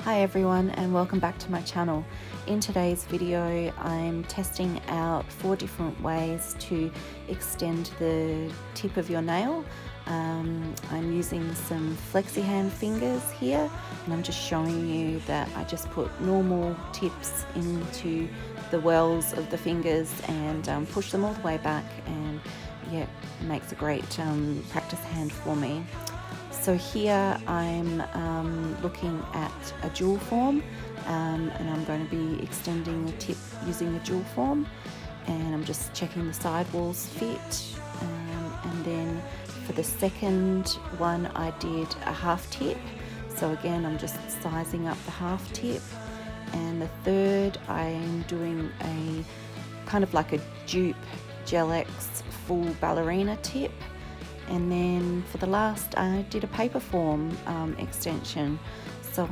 Hi everyone and welcome back to my channel. In today's video I'm testing out 4 different ways to extend the tip of your nail. I'm using some flexi hand fingers here and I'm just showing you that I just put normal tips into the wells of the fingers and push them all the way back, and yeah, it makes a great practice hand for me. So here I'm looking at a jewel form, and I'm going to be extending the tip using the jewel form, and I'm just checking the side walls fit, and then for the second one I did a half tip, so again I'm just sizing up the half tip, and the third I'm doing a kind of like a Dupe Gel X full ballerina tip. And then for the last I did a paper form extension. So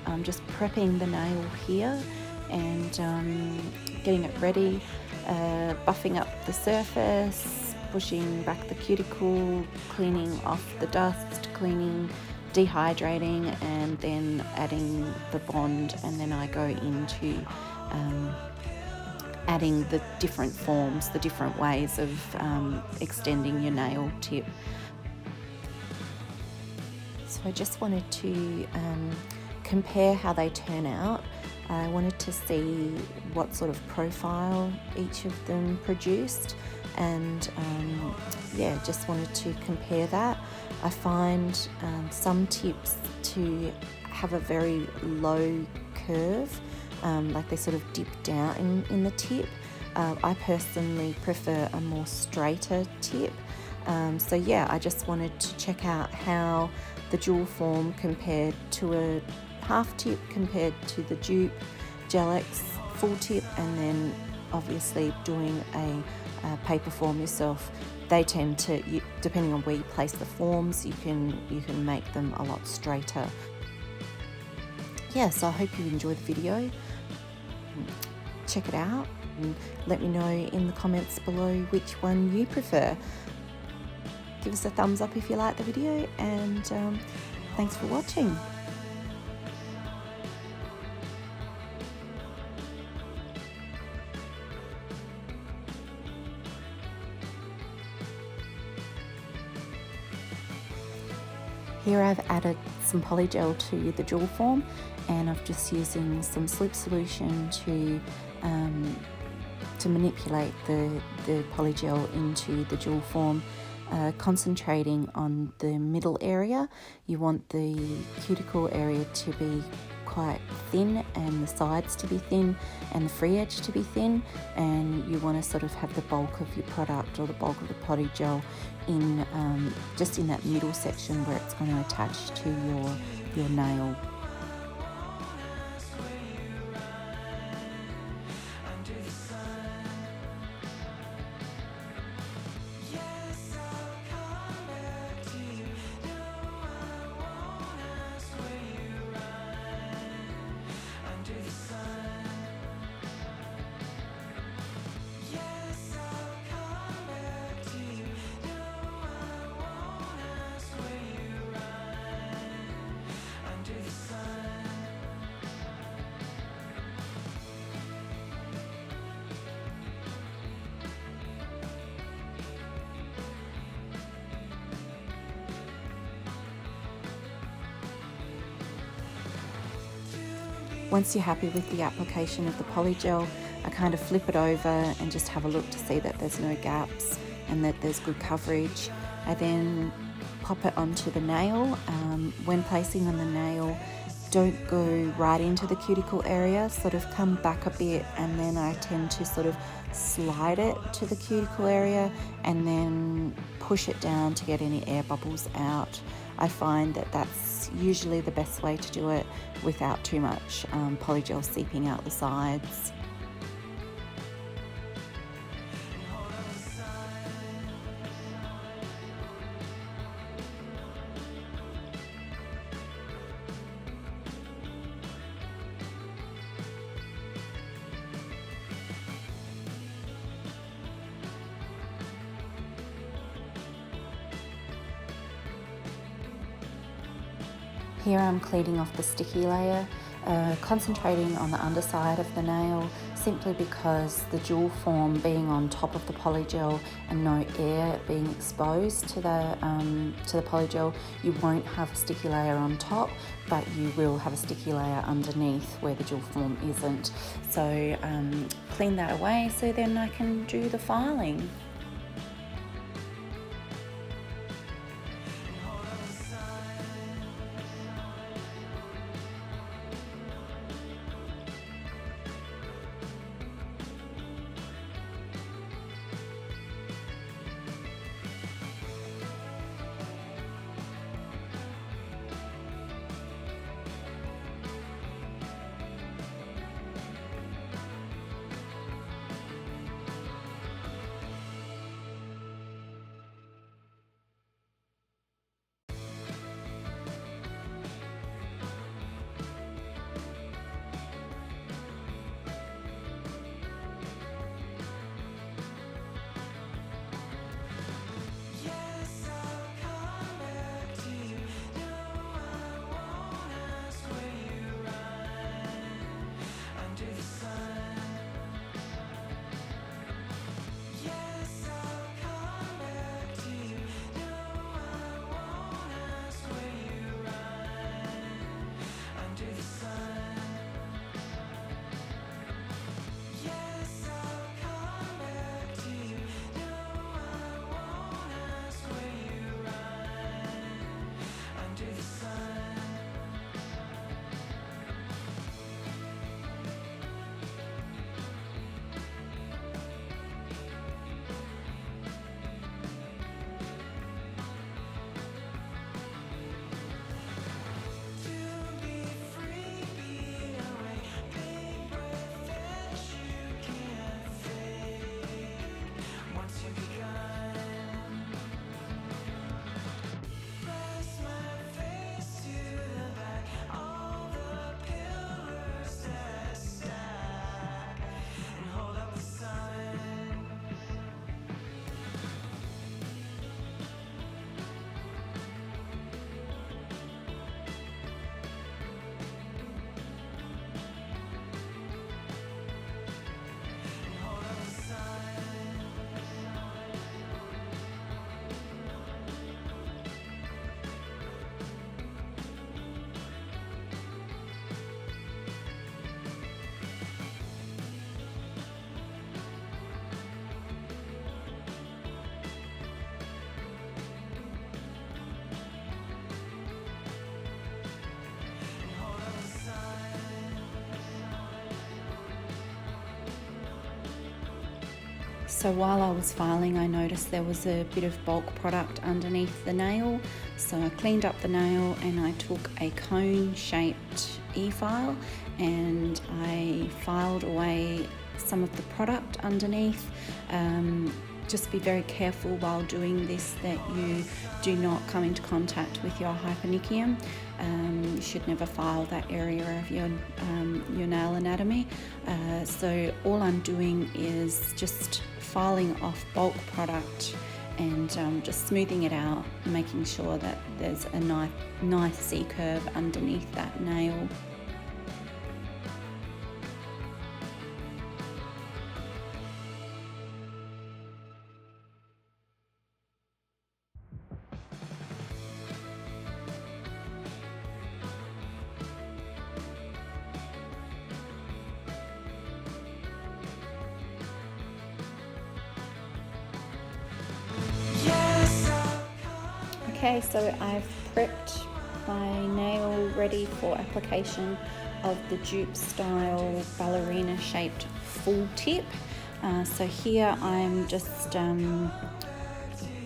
I'm just prepping the nail here and getting it ready, buffing up the surface, pushing back the cuticle, cleaning off the dust, cleaning, dehydrating, and then adding the bond, and then I go into adding the different forms, the different ways of extending your nail tip. So I just wanted to compare how they turn out. I wanted to see what sort of profile each of them produced, and yeah, just wanted to compare that. I find some tips to have a very low curve, like they sort of dip down in the tip. I personally prefer a more straighter tip. So yeah, I just wanted to check out how the jewel form compared to a half tip compared to the Dupe Gel X full tip, and then obviously doing a paper form yourself. They tend to, depending on where you place the forms, you can make them a lot straighter. Yeah, so I hope you enjoy the video. Check it out and let me know in the comments below which one you prefer. Give us a thumbs up if you like the video, and thanks for watching. Here I've added some polygel to the jewel form, and I'm just using some slip solution to manipulate the polygel into the jewel form, concentrating on the middle area. You want the cuticle area to be quite thin and the sides to be thin and the free edge to be thin, and you want to sort of have the bulk of your product or the bulk of the polygel in just in that middle section where it's going to attach to your nail. Once you're happy with the application of the polygel, I kind of flip it over and just have a look to see that there's no gaps and that there's good coverage. I then pop it onto the nail. When placing on the nail, don't go right into the cuticle area, sort of come back a bit, and then I tend to sort of slide it to the cuticle area and then push it down to get any air bubbles out. I find that that's usually the best way to do it without too much polygel seeping out the sides. Here I'm cleaning off the sticky layer, concentrating on the underside of the nail, simply because the jewel form being on top of the polygel and no air being exposed to the polygel, you won't have a sticky layer on top, but you will have a sticky layer underneath where the jewel form isn't. So clean that away so then I can do the filing. So while I was filing, I noticed there was a bit of bulk product underneath the nail. So I cleaned up the nail and I took a cone-shaped e-file and I filed away some of the product underneath. Just be very careful while doing this that you do not come into contact with your hypernychium. You should never file that area of your nail anatomy. So all I'm doing is just filing off bulk product and just smoothing it out, making sure that there's a nice C-curve underneath that nail. Okay, so I've prepped my nail ready for application of the Dupe style ballerina shaped full tip. So here I'm just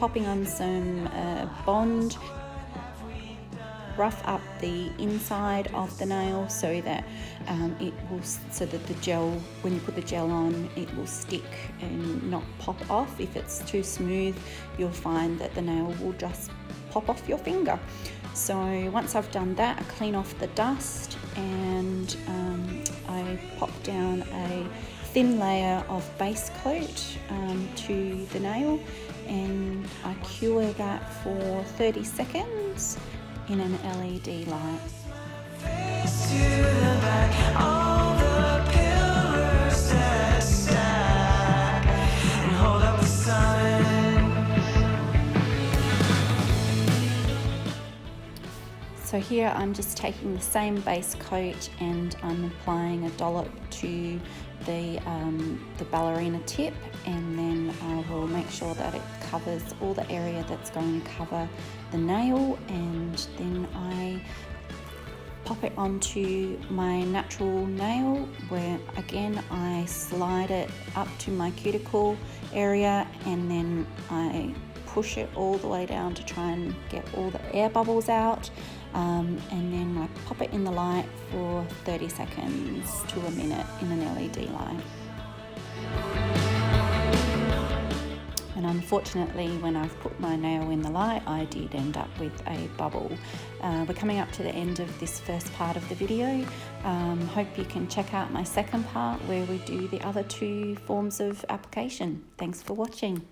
popping on some Bond, rough up the inside of the nail so that the gel, when you put the gel on, it will stick and not pop off. If it's too smooth, you'll find that the nail will just pop off your finger. So once I've done that, I clean off the dust and I pop down a thin layer of base coat to the nail, and I cure that for 30 seconds. in an LED light. So here I'm just taking the same base coat and I'm applying a dollop to the ballerina tip, and then I will make sure that it covers all the area that's going to cover the nail, and then I pop it onto my natural nail, where again I slide it up to my cuticle area, and then I push it all the way down to try and get all the air bubbles out, and then I pop it in the light for 30 seconds to a minute in an LED light. And unfortunately, when I've put my nail in the light, I did end up with a bubble. We're coming up to the end of this first part of the video. Hope you can check out my second part where we do the other two forms of application. Thanks for watching.